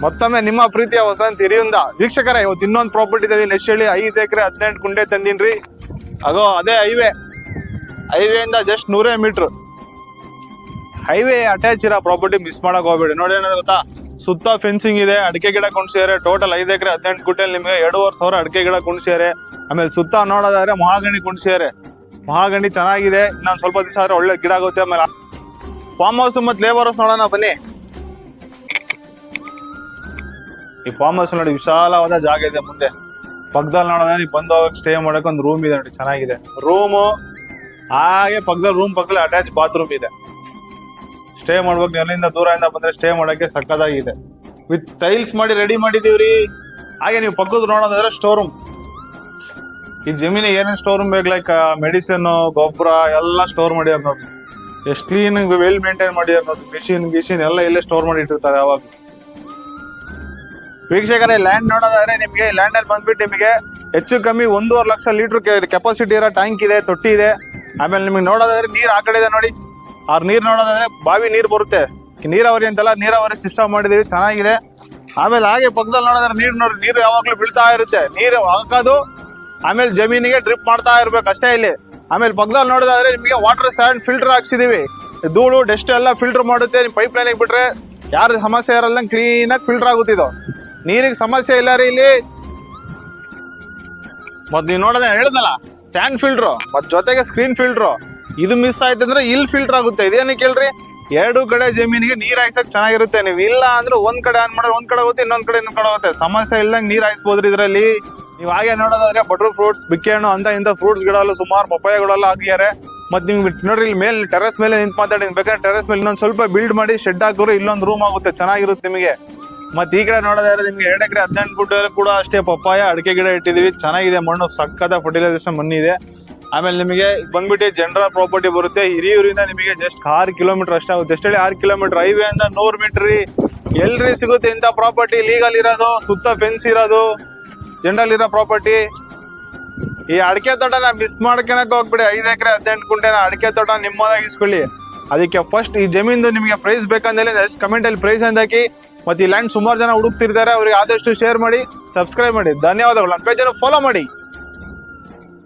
ಮತ್ತೊಮ್ಮೆ ನಿಮ್ಮ ಪ್ರೀತಿಯ ವಸಂತ್ ಹಿರಿಯಿಂದ ವೀಕ್ಷಕರೇ, ಇವತ್ತು ಇನ್ನೊಂದು ಪ್ರಾಪರ್ಟಿ ತಂದೀನಿ. ಎಷ್ಟು ಹೇಳಿ 5 ಎಕರೆ 18 ಗುಂಟೆ ತಂದೀನ್ರಿ. ಅಗೋ ಅದೇ ಹೈವೇಯಿಂದ ಜಸ್ಟ್ 100 ಮೀಟ್ರ್ ಹೈವೇ ಅಟ್ಯಾಚ್ ಇರೋ ಪ್ರಾಪರ್ಟಿ ಮಿಸ್ ಮಾಡಕ್ ಹೋಗ್ಬೇಡಿ. ನೋಡಿ ಏನಂದ್ರೆ ಗೊತ್ತಾ, ಸುತ್ತ ಫೆನ್ಸಿಂಗ್ ಇದೆ, ಅಡಿಕೆ ಗಿಡ ಕುಣಿಸಿದ್ದಾರೆ. ಟೋಟಲ್ 5 ಎಕರೆ 18 ಗುಂಟೆಲಿ ನಿಮಗೆ 2,500 ಅಡಿಕೆ ಗಿಡ ಕುಣಿಸಿದ್ದಾರೆ. ಆಮೇಲೆ ಸುತ್ತ ನೋಡೋದಾದ್ರೆ ಮಹಾಗಣಿ ಕುಣಿಸಿದ್ದಾರೆ. ಮಹಾಗಣಿ ಚೆನ್ನಾಗಿದೆ, ಇನ್ನೊಂದು ಸ್ವಲ್ಪ ದಿವಸ ಆದ್ರೆ ಒಳ್ಳೆ ಗಿಡ ಆಗುತ್ತೆ. ಆಮೇಲೆ ಫಾರ್ಮ್ ಹೌಸ್ ಮತ್ತು ಲೇಬರ್ ಹೌಸ್ ನೋಡೋಣ ಬನ್ನಿ. ಈ ಫಾರ್ಮ್ ಹೌಸ್ ನೋಡಿ, ವಿಶಾಲವಾದ ಜಾಗ ಇದೆ. ಮುಂದೆ ಪಕ್ಕದಲ್ಲಿ ನೋಡೋದ್ರೆ ನೀವು ಬಂದು ಹೋಗಕ್ಕೆ ಸ್ಟೇ ಮಾಡಕ್ಕೆ ಒಂದು ರೂಮ್ ಇದೆ ನೋಡಿ, ಚೆನ್ನಾಗಿದೆ ರೂಮು. ಹಾಗೆ ಪಕ್ಕದಲ್ಲಿ ಅಟ್ಯಾಚ್ ಬಾತ್ರೂಮ್ ಇದೆ. ಸ್ಟೇ ಮಾಡ್ಬೇಕು, ನೀವು ಎಲ್ಲಿಂದ ದೂರದಿಂದ ಬಂದ್ರೆ ಸ್ಟೇ ಮಾಡಕ್ಕೆ ಸಕ್ಕದಾಗಿದೆ. ವಿತ್ ಟೈಲ್ಸ್ ಮಾಡಿ ರೆಡಿ ಮಾಡಿದೀವ್ರಿ. ಹಾಗೆ ನೀವು ಪಕ್ಕದ ನೋಡೋದಾದ್ರೆ ಸ್ಟೋರ್ ರೂಮ್. ಈ ಜಮೀನಿಗೆ ಏನೇನು ಸ್ಟೋರ್ ರೂಮ್ ಬೇಕು, ಲೈಕ್ ಮೆಡಿಸಿನ್, ಗೊಬ್ಬರ ಎಲ್ಲ ಸ್ಟೋರ್ ಮಾಡ್ಯಾರ ನೋಡಿ. ಎಷ್ಟು ಕ್ಲೀನ್ ವೆಲ್ ಮೇಂಟೈನ್ ಮಾಡ್ಯಾರ ನೋಡಿ. ಮಿಷಿನ್ ಎಲ್ಲ ಇಲ್ಲೇ ಸ್ಟೋರ್ ಮಾಡಿ ಇಟ್ಟಿರ್ತಾರೆ ಯಾವಾಗ. ವೀಕ್ಷಕರೇ, ಲ್ಯಾಂಡ್ ನೋಡೋದಾದ್ರೆ ನಿಮಗೆ ಲ್ಯಾಂಡ್ ಅಲ್ಲಿ ಬಂದ್ಬಿಟ್ಟು ನಿಮಗೆ ಹೆಚ್ಚು ಕಮ್ಮಿ 1.5 ಲಕ್ಷ ಲೀಟರ್ ಕೆಪಾಸಿಟಿ ಇರೋ ಟ್ಯಾಂಕ್ ಇದೆ, ತೊಟ್ಟಿ ಇದೆ. ಆಮೇಲೆ ನಿಮಗೆ ನೋಡೋದಾದ್ರೆ ನೀರು ಆ ಕಡೆ ಇದೆ ನೋಡಿ. ಆ ನೀರು ನೋಡೋದಾದ್ರೆ ಬಾವಿ ನೀರು ಬರುತ್ತೆ. ನೀರಾವರಿ ಅಂತೆಲ್ಲ ನೀರಾವರಿ ಸಿಸ್ಟಮ್ ಮಾಡಿದೀವಿ, ಚೆನ್ನಾಗಿದೆ. ಆಮೇಲೆ ಹಾಗೆ ಪಕ್ಕದಲ್ಲಿ ನೋಡೋದಾದ್ರೆ ನೀರು ಯಾವಾಗ್ಲೂ ಬೀಳ್ತಾ ಇರುತ್ತೆ. ನೀರು ಹಾಕೋದು, ಆಮೇಲೆ ಜಮೀನಿಗೆ ಡ್ರಿಪ್ ಮಾಡ್ತಾ ಇರ್ಬೇಕು ಅಷ್ಟೇ ಇಲ್ಲಿ. ಆಮೇಲೆ ಪಕ್ಕದಲ್ಲಿ ನೋಡೋದಾದ್ರೆ ನಿಮಗೆ ವಾಟರ್ ಸ್ಯಾಂಡ್ ಫಿಲ್ಟರ್ ಹಾಕ್ಸಿದೀವಿ. ಧೂಳು ಡಸ್ಟ್ ಎಲ್ಲ ಫಿಲ್ಟರ್ ಮಾಡುತ್ತೆ. ನಿಮ್ ಪೈಪ್ ಲೈನಿಗೆ ಬಿಟ್ರೆ ಯಾರು ಸಮಸ್ಯೆ ಇರಲ್ಲ, ಕ್ಲೀನ್ ಆಗಿ ಫಿಲ್ಟರ್ ಆಗುತ್ತಿದ್ದು. ನೀರಿಗೆ ಸಮಸ್ಯೆ ಇಲ್ಲ ರೀ ಇಲ್ಲಿ. ಮತ್ ನೀವು ನೋಡೋದೇ ಹೇಳ್ದಲ್ಲ, ಸ್ಯಾಂಡ್ ಫಿಲ್ಟ್ರು ಮತ್ ಜೊತೆಗೆ ಸ್ಕ್ರೀನ್ ಫಿಲ್ಟ್ರು. ಇದು ಮಿಸ್ ಆಯ್ತಂದ್ರೆ ಇಲ್ಲಿ ಫಿಲ್ಟರ್ ಆಗುತ್ತೆ. ಇದೇನಕ್ಕೆ ಕೇಳ್ರಿ, 2 ಕಡೆ ಜಮೀನಿಗೆ ನೀರ್ ಹಾಯ್ಸಕ್ ಚೆನ್ನಾಗಿರುತ್ತೆ. ನೀವು ಇಲ್ಲ ಅಂದ್ರೆ ಒಂದ್ ಕಡೆ ಆನ್ ಮಾಡಿದ್ರೆ ಒಂದ್ ಕಡೆ ಹೋಗುತ್ತೆ, ಇನ್ನೊಂದ್ ಕಡೆ ಹೋಗುತ್ತೆ. ಸಮಸ್ಯೆ ಇಲ್ದಂಗೆ ನೀರ್ ಹಾಯಿಸ್ಬೋದ್ರಿ ಇದ್ರಲ್ಲಿ. ನೀವು ಹಾಗೆ ನೋಡೋದಾದ್ರೆ ಬಟರ್ ಫ್ರೂಟ್ಸ್, ಬಿಕ್ಕೆ ಹಣ್ಣು ಅಂತ ಇಂಥ ಫ್ರೂಟ್ಸ್ ಗಿಡಲ್ಲ ಸುಮಾರು ಪಪ್ಪಾಯಗಳೆಲ್ಲ ಹಾಕಿದ್ದಾರೆ. ಮತ್ತೆ ನಿಮ್ಗೆ ನೋಡ್ರಿ, ಇಲ್ಲಿ ಮೇಲೆ ಟೆರೆಸ್ ಮೇಲೆ ನಿಂತು ಮಾತಾಡಿ, ಬೇಕಾದ್ರೆ ಟೆರೆಸ್ ಮೇಲೆ ಇನ್ನೊಂದು ಸ್ವಲ್ಪ ಬಿಲ್ಡ್ ಮಾಡಿ ಶೆಡ್ ಹಾಕಿದ್ರೆ ಇಲ್ಲೊಂದು ರೂಮ್ ಆಗುತ್ತೆ, ಚೆನ್ನಾಗಿರುತ್ತೆ ನಿಮಗೆ. ಮತ್ತೆ ಈ ಕಡೆ ನೋಡೋದಾದ್ರೆ ನಿಮ್ಗೆ 2 ಎಕರೆ 18 ಗುಂಟೆಯಲ್ಲಿ ಕೂಡ ಅಷ್ಟೇ ಪಪ್ಪಾಯ ಅಡಿಕೆ ಗಿಡ ಇಟ್ಟಿದೀವಿ. ಚೆನ್ನಾಗಿದೆ, ಮಣ್ಣು ಸಕ್ಕದ ಫರ್ಟಿಲೈಸೇಷನ್ ಮಣ್ಣಿದೆ. ಆಮೇಲೆ ನಿಮಗೆ ಬಂದ್ಬಿಟ್ಟು ಜನರಲ್ ಪ್ರಾಪರ್ಟಿ ಬರುತ್ತೆ. ಹಿರಿಯೂರಿಂದ ನಿಮಗೆ ಜಸ್ಟ್ 6 ಕಿಲೋಮೀಟರ್ ಅಷ್ಟೇ ಆಗುತ್ತೆ. ಎಷ್ಟೇಳಿ 6 ಕಿಲೋಮೀಟರ್ ಹೈವೇ ಅಂತ 100 ಮೀಟರ್ ರೀ. ಎಲ್ರಿ ಸಿಗುತ್ತೆ ಇಂಥ ಪ್ರಾಪರ್ಟಿ, ಲೀಗಲ್ ಇರೋದು, ಸುತ್ತ ಫೆನ್ಸ್ ಇರೋದು, ಜನರಲ್ ಇರೋ ಪ್ರಾಪರ್ಟಿ. ಈ ಅಡಿಕೆ ತೋಟನ ಮಿಸ್ ಮಾಡ್ಕೊಳಕ್ ಹೋಗ್ಬಿಡಿ. 5 ಎಕರೆ 18 ಗುಂಟೆನ ಅಡಿಕೆ ತೋಟ ನಿಮ್ಮದಾಗಿಸ್ಕೊಳ್ಳಿ. ಅದಕ್ಕೆ ಫಸ್ಟ್ ಈ ಜಮೀನ್ದು ನಿಮಗೆ ಪ್ರೈಸ್ ಬೇಕಂದ್ರೆ ಜಸ್ಟ್ ಕಮೆಂಟ್ ಅಲ್ಲಿ ಪ್ರೈಸ್ ಅಂತ ಹಾಕಿ. ಮತ್ತೆ ಈ ಲ್ಯಾಂಡ್ ಸುಮಾರು ಜನ ಹುಡುಕ್ತಿರ್ತಾರೆ, ಅವ್ರಿಗೆ ಆದಷ್ಟು ಶೇರ್ ಮಾಡಿ, ಸಬ್ಸ್ಕ್ರೈಬ್ ಮಾಡಿ. ಧನ್ಯವಾದಗಳು. ನನ್ನ ಪೇಜನ್ನು ಫಾಲೋ ಮಾಡಿ.